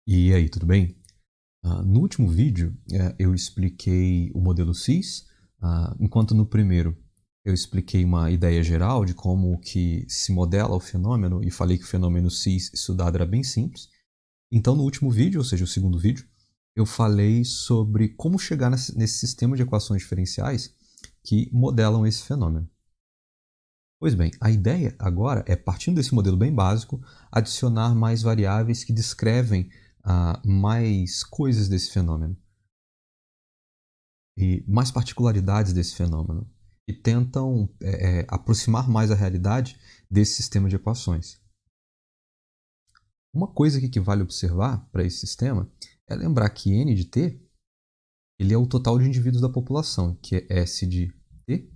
E aí, tudo bem? No último vídeo, eu expliquei o modelo CIS, enquanto no primeiro eu expliquei uma ideia geral de como que se modela o fenômeno e falei que o fenômeno CIS estudado era bem simples. Então, no último vídeo, ou seja, o segundo vídeo, eu falei sobre como chegar nesse sistema de equações diferenciais que modelam esse fenômeno. Pois bem, a ideia agora é, partindo desse modelo bem básico, adicionar mais variáveis que descrevem mais coisas desse fenômeno e mais particularidades desse fenômeno e tentam aproximar mais a realidade desse sistema de equações. Uma coisa que vale observar para esse sistema é lembrar que n de t ele é o total de indivíduos da população, que é S de t,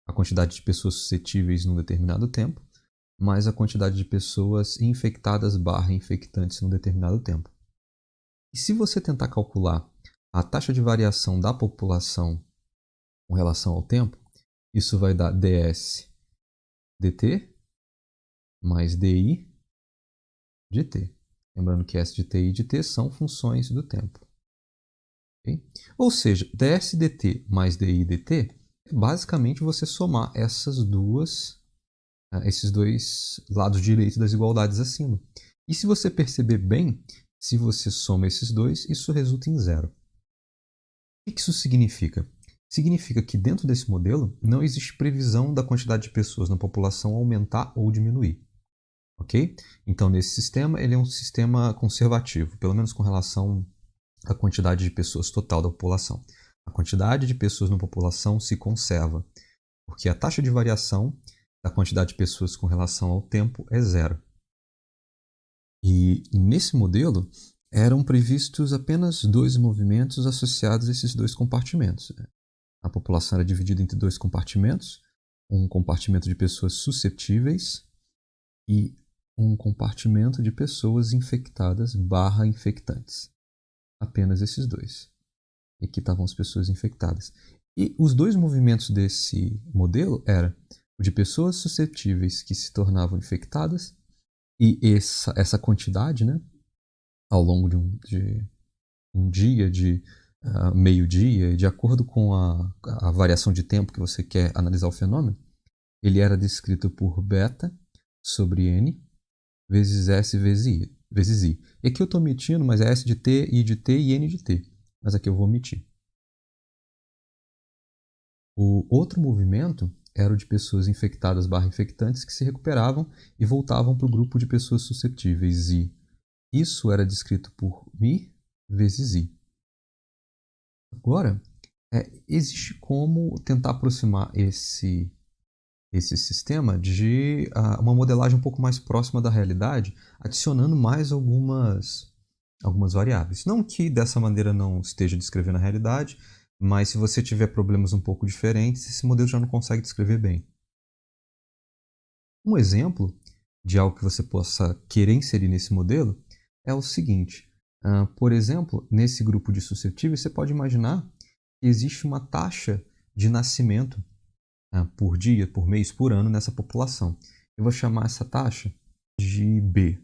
a quantidade de pessoas suscetíveis num determinado tempo, mais a quantidade de pessoas infectadas barra infectantes num determinado tempo. E se você tentar calcular a taxa de variação da população com relação ao tempo, isso vai dar ds dt mais di de t. Lembrando que S de t e de t são funções do tempo. Okay? Ou seja, ds dt mais di dt é basicamente você somar esses dois lados direitos das igualdades acima. E se você perceber bem, se você soma esses dois, isso resulta em zero. O que isso significa? Significa que dentro desse modelo não existe previsão da quantidade de pessoas na população aumentar ou diminuir. Ok? Então, nesse sistema, ele é um sistema conservativo, pelo menos com relação à quantidade de pessoas total da população. A quantidade de pessoas na população se conserva, porque a taxa de variação da quantidade de pessoas com relação ao tempo é zero. E nesse modelo eram previstos apenas dois movimentos associados a esses dois compartimentos. A população era dividida entre dois compartimentos, um compartimento de pessoas suscetíveis e um compartimento de pessoas infectadas barra infectantes. Apenas esses dois. E aqui estavam as pessoas infectadas. E os dois movimentos desse modelo era o de pessoas suscetíveis que se tornavam infectadas e essa quantidade, né, ao longo de um dia, de meio-dia, de acordo com a variação de tempo que você quer analisar o fenômeno, ele era descrito por beta sobre n vezes S vezes I. E aqui eu estou omitindo, mas é S de T, I de T e N de T. Mas aqui eu vou omitir. O outro movimento era o de pessoas infectadas barra infectantes que se recuperavam e voltavam para o grupo de pessoas suscetíveis. E isso era descrito por Mi vezes I. Agora, existe como tentar aproximar esse sistema de uma modelagem um pouco mais próxima da realidade, adicionando mais algumas variáveis. Não que dessa maneira não esteja descrevendo a realidade, mas se você tiver problemas um pouco diferentes, esse modelo já não consegue descrever bem. Um exemplo de algo que você possa querer inserir nesse modelo é o seguinte. Por exemplo, nesse grupo de suscetíveis, você pode imaginar que existe uma taxa de nascimento por dia, por mês, por ano nessa população. Eu vou chamar essa taxa de B.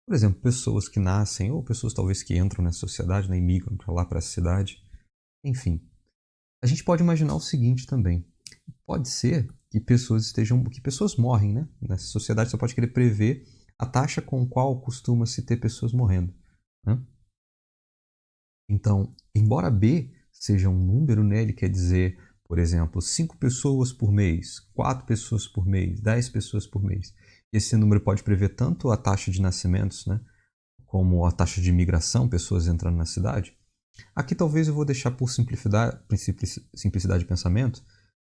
Por exemplo, pessoas que nascem, ou pessoas talvez que entram nessa sociedade, né, e migram para lá, para essa cidade. Enfim, a gente pode imaginar o seguinte também. Pode ser que pessoas morrem, né? Nessa sociedade você pode querer prever a taxa com qual costuma-se ter pessoas morrendo, né? Então, embora B seja um número, né, ele quer dizer, por exemplo, 5 pessoas por mês, 4 pessoas por mês, 10 pessoas por mês. Esse número pode prever tanto a taxa de nascimentos, né, como a taxa de imigração, pessoas entrando na cidade. Aqui talvez eu vou deixar por simplicidade de pensamento.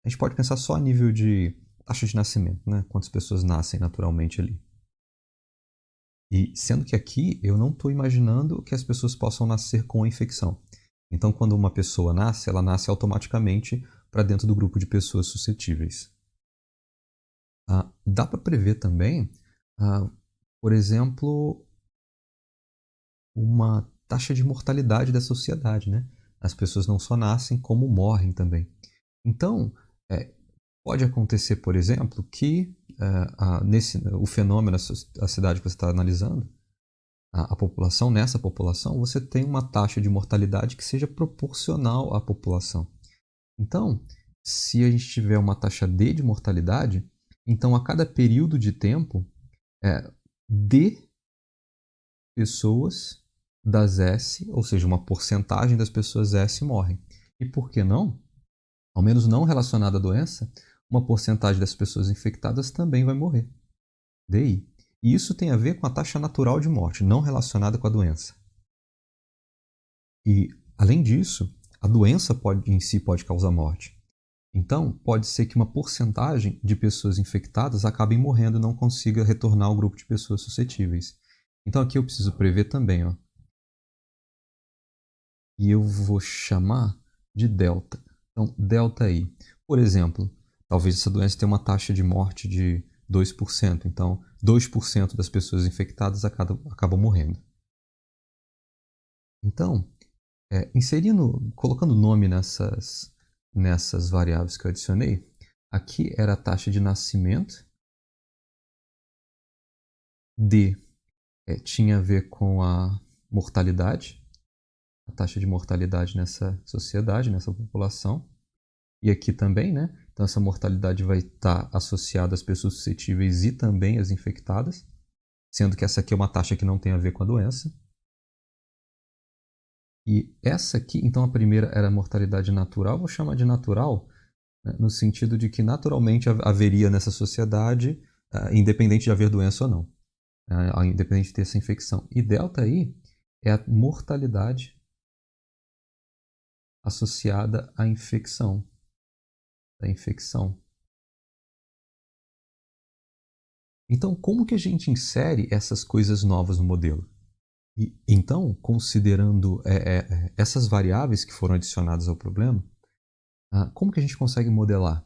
A gente pode pensar só a nível de taxa de nascimento, né, quantas pessoas nascem naturalmente ali. E sendo que aqui eu não estou imaginando que as pessoas possam nascer com a infecção. Então, quando uma pessoa nasce, ela nasce automaticamente para dentro do grupo de pessoas suscetíveis. Dá para prever também, por exemplo, uma taxa de mortalidade da sociedade, né? As pessoas não só nascem, como morrem também. Então, pode acontecer, por exemplo, que o fenômeno, a cidade que você está analisando, a população, nessa população, você tem uma taxa de mortalidade que seja proporcional à população. Então, se a gente tiver uma taxa D de mortalidade, então a cada período de tempo, D pessoas das S, ou seja, uma porcentagem das pessoas S morrem. E por que não? Ao menos não relacionada à doença, uma porcentagem das pessoas infectadas também vai morrer. DI. E isso tem a ver com a taxa natural de morte, não relacionada com a doença. E, além disso, a doença em si pode causar morte. Então, pode ser que uma porcentagem de pessoas infectadas acabem morrendo e não consiga retornar ao grupo de pessoas suscetíveis. Então, aqui eu preciso prever também, ó. E eu vou chamar de delta. Então, delta I. Por exemplo, talvez essa doença tenha uma taxa de morte de 2%. Então, 2% das pessoas infectadas acabam morrendo. Então, colocando nome nessas variáveis que eu adicionei, aqui era a taxa de nascimento. D tinha a ver com a mortalidade, a taxa de mortalidade nessa sociedade, nessa população. E aqui também, né? Então essa mortalidade vai estar associada às pessoas suscetíveis e também às infectadas, sendo que essa aqui é uma taxa que não tem a ver com a doença. E essa aqui, então a primeira era a mortalidade natural, vou chamar de natural, né, no sentido de que naturalmente haveria nessa sociedade, independente de haver doença ou não, independente de ter essa infecção. E delta aí é a mortalidade associada à infecção. Da infecção. Então, como que a gente insere essas coisas novas no modelo? E, então, considerando essas variáveis que foram adicionadas ao problema, como que a gente consegue modelar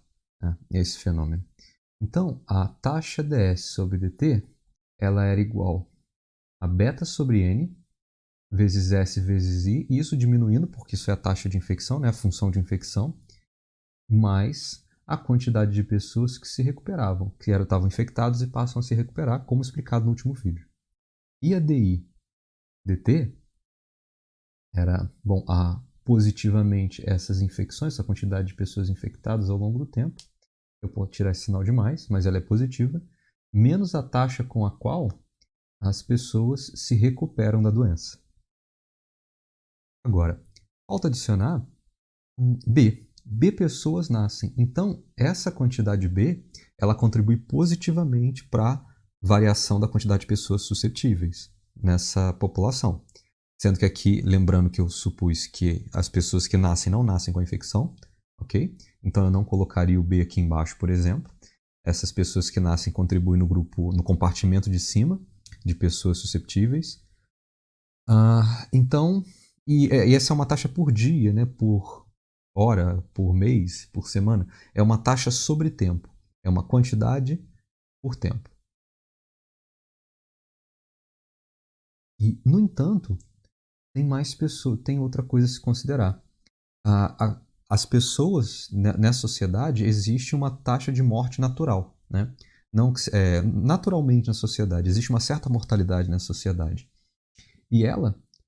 esse fenômeno? Então, a taxa ds sobre dt ela era igual a beta sobre n vezes s vezes i, e isso diminuindo, porque isso é a taxa de infecção, né, a função de infecção, mais a quantidade de pessoas que se recuperavam, que estavam infectados e passam a se recuperar, como explicado no último vídeo. E a DI dt era, bom, positivamente essas infecções, essa quantidade de pessoas infectadas ao longo do tempo, eu posso tirar esse sinal de mais, mas ela é positiva, menos a taxa com a qual as pessoas se recuperam da doença. Agora, falta adicionar B. B pessoas nascem. Então, essa quantidade B, ela contribui positivamente para a variação da quantidade de pessoas suscetíveis nessa população. Sendo que aqui, lembrando que eu supus que as pessoas que nascem não nascem com a infecção, ok? Então eu não colocaria o B aqui embaixo, por exemplo. Essas pessoas que nascem contribuem no compartimento de cima de pessoas susceptíveis. Então, e essa é uma taxa por dia, né? Por hora, por mês, por semana. É uma taxa sobre tempo. É uma quantidade por tempo. E, no entanto, tem mais pessoas, tem outra coisa a se considerar. As pessoas nessa sociedade existe uma taxa de morte natural, né? Não, naturalmente na sociedade existe uma certa mortalidade nessa sociedade. E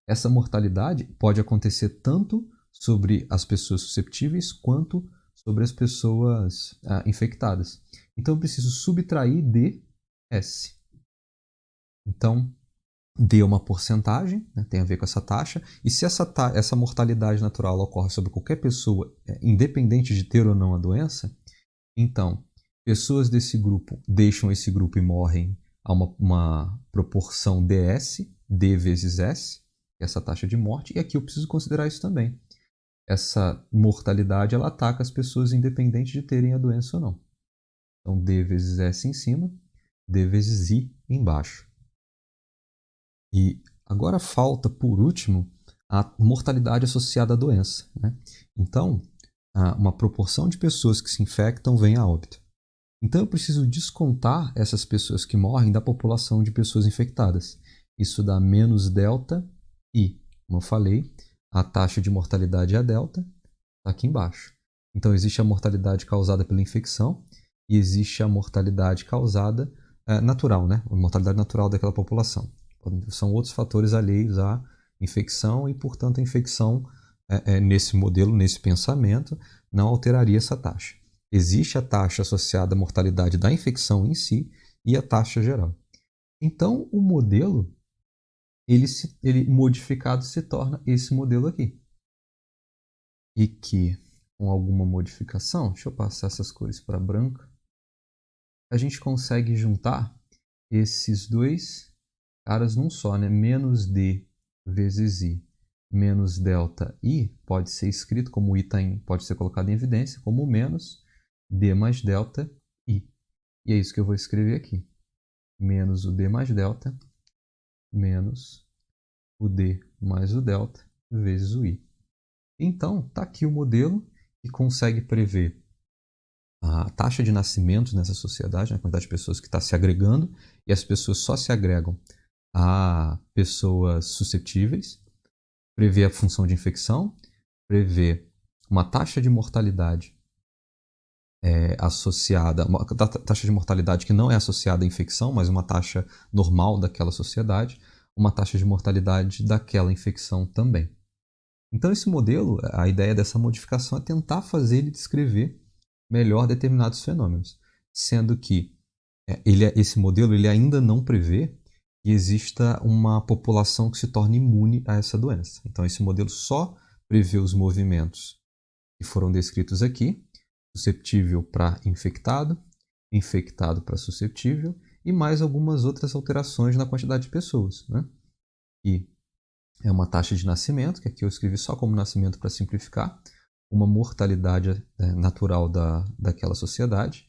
essa mortalidade pode acontecer tanto sobre as pessoas susceptíveis quanto sobre as pessoas infectadas. Então eu preciso subtrair DS. Então, D é uma porcentagem, né, tem a ver com essa taxa, e se essa mortalidade natural ocorre sobre qualquer pessoa, independente de ter ou não a doença, então pessoas desse grupo deixam esse grupo e morrem a uma proporção DS, D vezes S, essa taxa de morte, e aqui eu preciso considerar isso também. Essa mortalidade ela ataca as pessoas independente de terem a doença ou não. Então D vezes S em cima, D vezes I embaixo. E agora falta, por último, a mortalidade associada à doença, né? Então, uma proporção de pessoas que se infectam vem a óbito. Então eu preciso descontar essas pessoas que morrem da população de pessoas infectadas. Isso dá menos delta I. Como eu falei, a taxa de mortalidade é a delta, está aqui embaixo. Então existe a mortalidade causada pela infecção e existe a mortalidade causada natural, né? A mortalidade natural daquela população. São outros fatores alheios à infecção e, portanto, a infecção, nesse modelo, nesse pensamento, não alteraria essa taxa. Existe a taxa associada à mortalidade da infecção em si e a taxa geral. Então, o modelo, ele modificado se torna esse modelo aqui. E que, com alguma modificação, deixa eu passar essas cores para branco, a gente consegue juntar esses dois caras num só, né? Menos D vezes I menos delta I pode ser escrito como I pode ser colocado em evidência como menos D mais delta I. E é isso que eu vou escrever aqui. Menos o D mais delta menos o D mais o delta vezes o I. Então, está aqui o modelo que consegue prever a taxa de nascimentos nessa sociedade, a quantidade de pessoas que está se agregando, e as pessoas só se agregam a pessoas suscetíveis, prevê a função de infecção, prevê uma taxa de mortalidade associada, uma taxa de mortalidade que não é associada à infecção, mas uma taxa normal daquela sociedade, uma taxa de mortalidade daquela infecção também. Então, esse modelo, a ideia dessa modificação é tentar fazer ele descrever melhor determinados fenômenos, sendo que esse modelo ele ainda não prevê que exista uma população que se torne imune a essa doença. Então, esse modelo só prevê os movimentos que foram descritos aqui, susceptível para infectado, infectado para susceptível, e mais algumas outras alterações na quantidade de pessoas, né? E é uma taxa de nascimento, que aqui eu escrevi só como nascimento para simplificar, uma mortalidade natural daquela sociedade,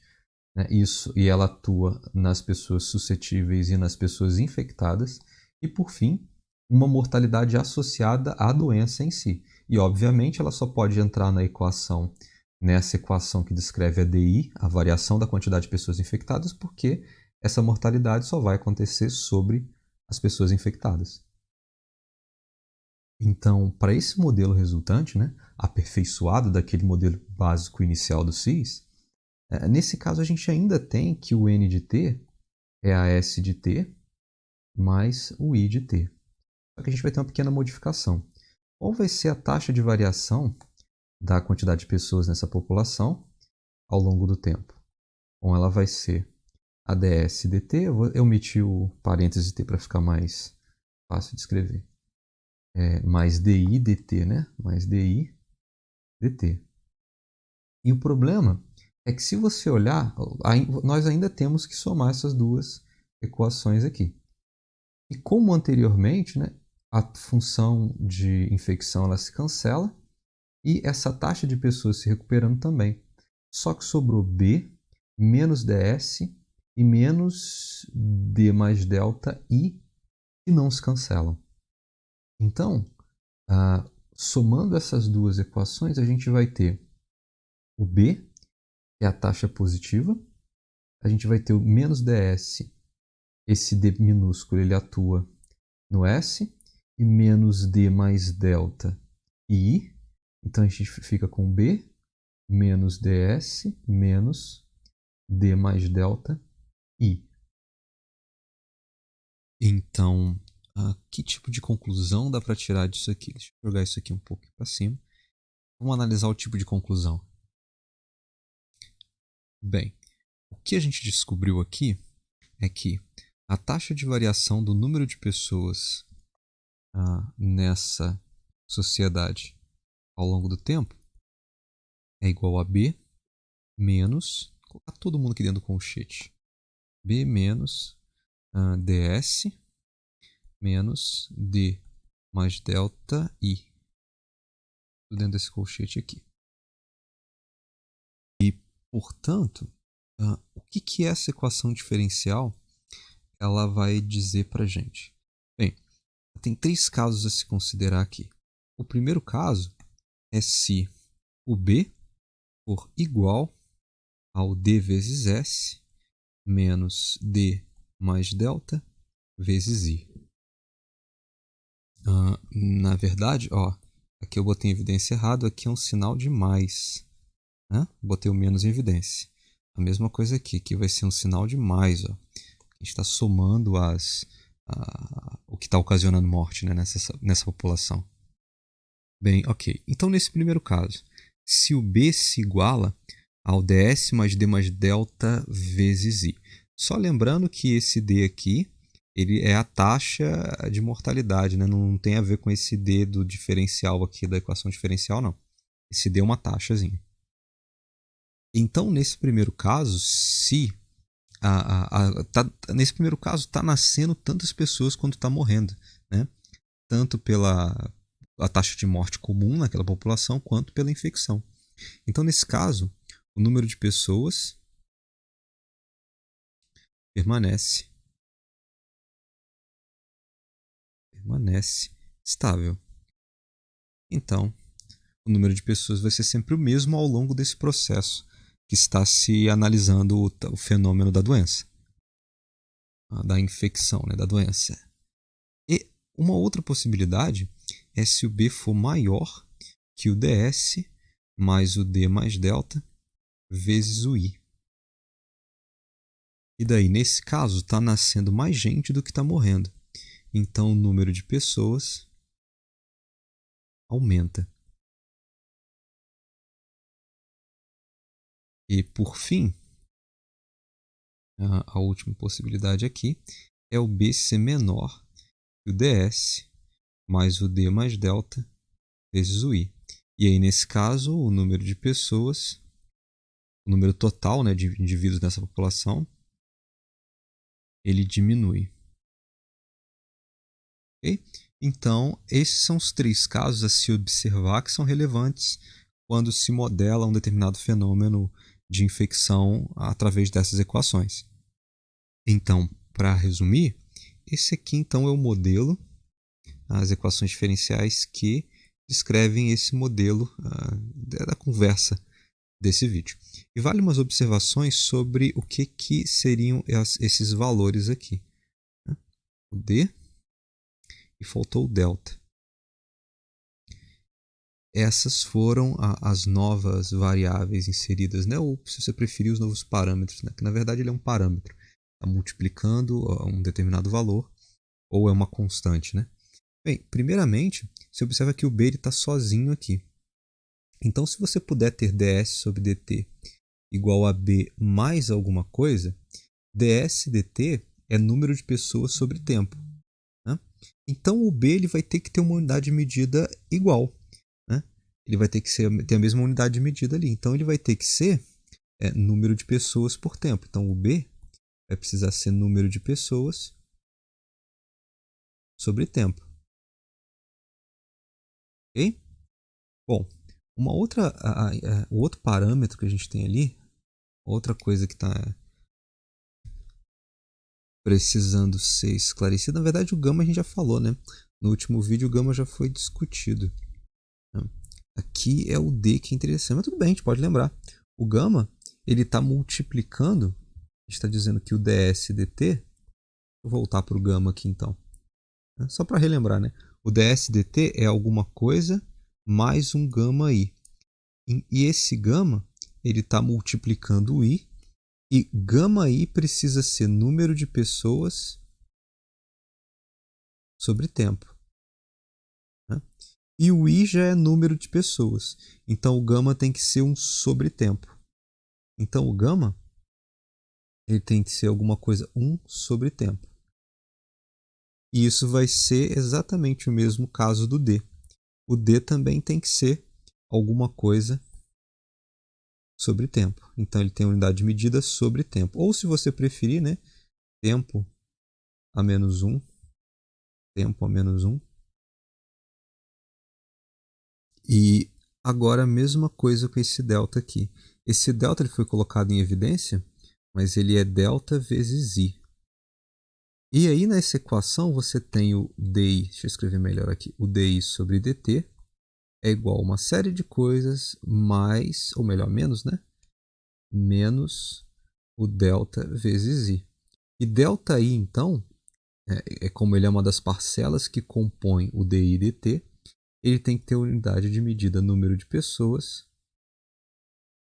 né? Isso, e ela atua nas pessoas suscetíveis e nas pessoas infectadas, e por fim, uma mortalidade associada à doença em si. E obviamente ela só pode entrar na equação, nessa equação que descreve a DI, a variação da quantidade de pessoas infectadas, porque essa mortalidade só vai acontecer sobre as pessoas infectadas. Então, para esse modelo resultante, né, aperfeiçoado daquele modelo básico inicial do CIS, nesse caso a gente ainda tem que o N de T é a S de T mais o I de T. Só que a gente vai ter uma pequena modificação. Qual vai ser a taxa de variação da quantidade de pessoas nessa população ao longo do tempo? Bom, ela vai ser a ds dt, eu omiti o parênteses T para ficar mais fácil de escrever. Mais di dt, né? Mais di dt. E o problema é que se você olhar, nós ainda temos que somar essas duas equações aqui. E como anteriormente, né, a função de infecção ela se cancela e essa taxa de pessoas se recuperando também. Só que sobrou B menos ds e menos d mais delta I que não se cancelam. Então, somando essas duas equações, a gente vai ter o B, que é a taxa positiva, a gente vai ter o menos ds, esse D minúsculo ele atua no S, e menos D mais delta e I, então a gente fica com B menos ds menos D mais delta I. Então, que tipo de conclusão dá para tirar disso aqui? Deixa eu jogar isso aqui um pouco para cima. Vamos analisar o tipo de conclusão. Bem, o que a gente descobriu aqui é que a taxa de variação do número de pessoas nessa sociedade ao longo do tempo é igual a B menos, vou colocar todo mundo aqui dentro do colchete, B menos ds menos D mais delta I. Tudo dentro desse colchete aqui. E, portanto, o que é essa equação diferencial? Ela vai dizer para a gente. Bem, tem 3 casos a se considerar aqui. O primeiro caso é se o B for igual ao D vezes S menos D mais delta vezes I. Na verdade, aqui eu botei em evidência errado, aqui é um sinal de mais. Né? Botei o menos em evidência. A mesma coisa aqui vai ser um sinal de mais. A gente está somando as o que está ocasionando morte, né, nessa população. Bem, ok. Então, nesse primeiro caso, se o B se iguala ao ds mais d mais delta vezes I. Só lembrando que esse D aqui ele é a taxa de mortalidade, né? Não tem a ver com esse D do diferencial aqui, da equação diferencial, não. Esse D é uma taxazinha. Então, nesse primeiro caso, se nesse primeiro caso está nascendo tantas pessoas quanto está morrendo, né? Tanto pela a taxa de morte comum naquela população, quanto pela infecção. Então, nesse caso, o número de pessoas permanece estável. Então, o número de pessoas vai ser sempre o mesmo ao longo desse processo que está se analisando o fenômeno da doença, da infecção, né, da doença. E uma outra possibilidade é se o B for maior que o ds mais o D mais delta vezes o I. E daí, nesse caso, está nascendo mais gente do que está morrendo. Então, o número de pessoas aumenta. E, por fim, a última possibilidade aqui é o B ser menor que o ds mais o D mais delta vezes o I. E aí, nesse caso, o número de pessoas, o número total, né, de indivíduos nessa população, ele diminui. Okay? Então, esses são os 3 casos a se observar que são relevantes quando se modela um determinado fenômeno de infecção através dessas equações. Então, para resumir, esse aqui então é o modelo, as equações diferenciais que descrevem esse modelo da conversa desse vídeo. E vale umas observações sobre o que seriam esses valores aqui. O D e faltou o delta. Essas foram as novas variáveis inseridas, né? Ou, se você preferir, os novos parâmetros, né? Que na verdade ele é um parâmetro, está multiplicando um determinado valor, ou é uma constante, né? Bem, primeiramente, você observa que o B está sozinho aqui. Então, se você puder ter ds sobre dt igual a B mais alguma coisa, ds dt é número de pessoas sobre tempo. Né? Então, o B ele vai ter que ter uma unidade de medida igual. Né? Ele vai ter que ter a mesma unidade de medida ali. Então, ele vai ter que ser número de pessoas por tempo. Então, o B vai precisar ser número de pessoas sobre tempo. Ok? Bom, o outro parâmetro que a gente tem ali, outra coisa que está precisando ser esclarecida, na verdade o gama a gente já falou, né? No último vídeo o gama já foi discutido. Né? Aqui é o D que é interessante, mas tudo bem, a gente pode lembrar. O gama, ele está multiplicando, a gente está dizendo que o ds dt, vou voltar para o gama aqui então, né? Só para relembrar, né? O ds dt é alguma coisa mais um gama i. E esse gama, ele está multiplicando o i, e gama i precisa ser número de pessoas sobre tempo. Né? E o i já é número de pessoas. Então, o gama tem que ser um sobre tempo. Então, o gama ele tem que ser alguma coisa 1 sobre tempo. E isso vai ser exatamente o mesmo caso do d. O d também tem que ser alguma coisa sobre tempo. Então, ele tem unidade de medida sobre tempo. Ou, se você preferir, né, tempo a menos 1, tempo a menos 1. E agora a mesma coisa com esse delta aqui. Esse delta ele foi colocado em evidência, mas ele é delta vezes i. E aí nessa equação você tem o di, deixa eu escrever melhor aqui, o di sobre dt é igual a uma série de coisas mais, ou melhor, menos, né? Menos o delta vezes i. E delta i, então, como ele é uma das parcelas que compõem o di dt, ele tem que ter unidade de medida número de pessoas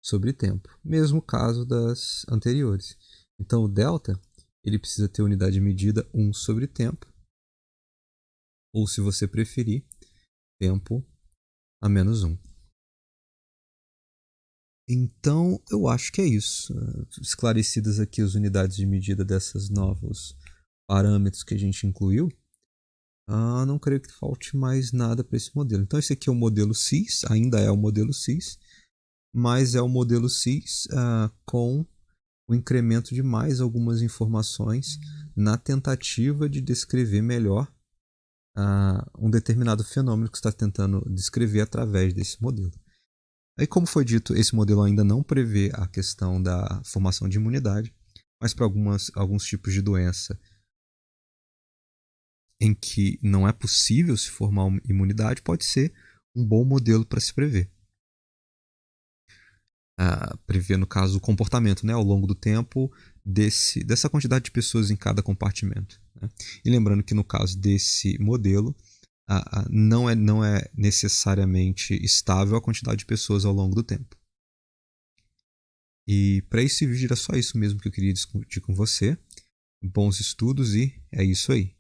sobre tempo. Mesmo caso das anteriores. Então, o delta ele precisa ter unidade de medida 1 sobre tempo. ou, se você preferir, tempo a menos 1. Então, eu acho que é isso. Esclarecidas aqui as unidades de medida desses novos parâmetros que a gente incluiu, não creio que falte mais nada para esse modelo. Então, esse aqui é o modelo CIS, ainda é o modelo CIS, mas é o modelo CIS com o incremento de mais algumas informações na tentativa de descrever melhor um determinado fenômeno que está tentando descrever através desse modelo. Aí, como foi dito, esse modelo ainda não prevê a questão da formação de imunidade, mas para alguns tipos de doença em que não é possível se formar uma imunidade, pode ser um bom modelo para se prever. Prever, no caso, o comportamento, né, ao longo do tempo dessa quantidade de pessoas em cada compartimento. Né? E lembrando que no caso desse modelo, não é necessariamente estável a quantidade de pessoas ao longo do tempo. E para esse vídeo era só isso mesmo que eu queria discutir com você. Bons estudos e é isso aí.